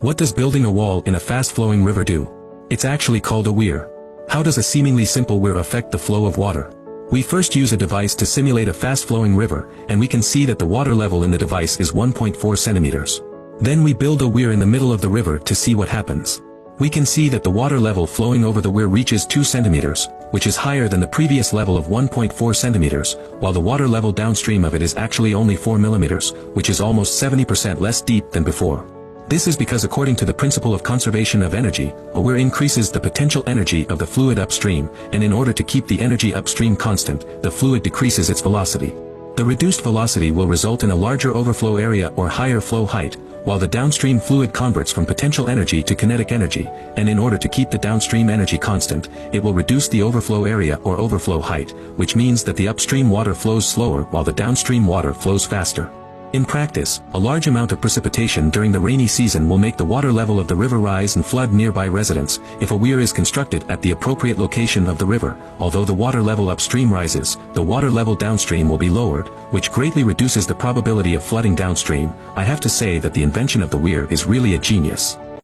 What does building a wall in a fast-flowing river do? It's actually called a weir. How does a seemingly simple weir affect the flow of water? We first use a device to simulate a fast-flowing river, and we can see that the water level in the device is 1.4 centimeters. Then we build a weir in the middle of the river to see what happens. We can see that the water level flowing over the weir reaches 2 centimeters, which is higher than the previous level of 1.4 centimeters, while the water level downstream of it is actually only 4 millimeters, which is almost 70% less deep than before. This is because according to the principle of conservation of energy, a weir increases the potential energy of the fluid upstream, and in order to keep the energy upstream constant, the fluid decreases its velocity. The reduced velocity will result in a larger overflow area or higher flow height, while the downstream fluid converts from potential energy to kinetic energy, and in order to keep the downstream energy constant, it will reduce the overflow area or overflow height, which means that the upstream water flows slower while the downstream water flows faster. In practice, a large amount of precipitation during the rainy season will make the water level of the river rise and flood nearby residents. If a weir is constructed at the appropriate location of the river, although the water level upstream rises, the water level downstream will be lowered, which greatly reduces the probability of flooding downstream. I have to say that the invention of the weir is really a genius.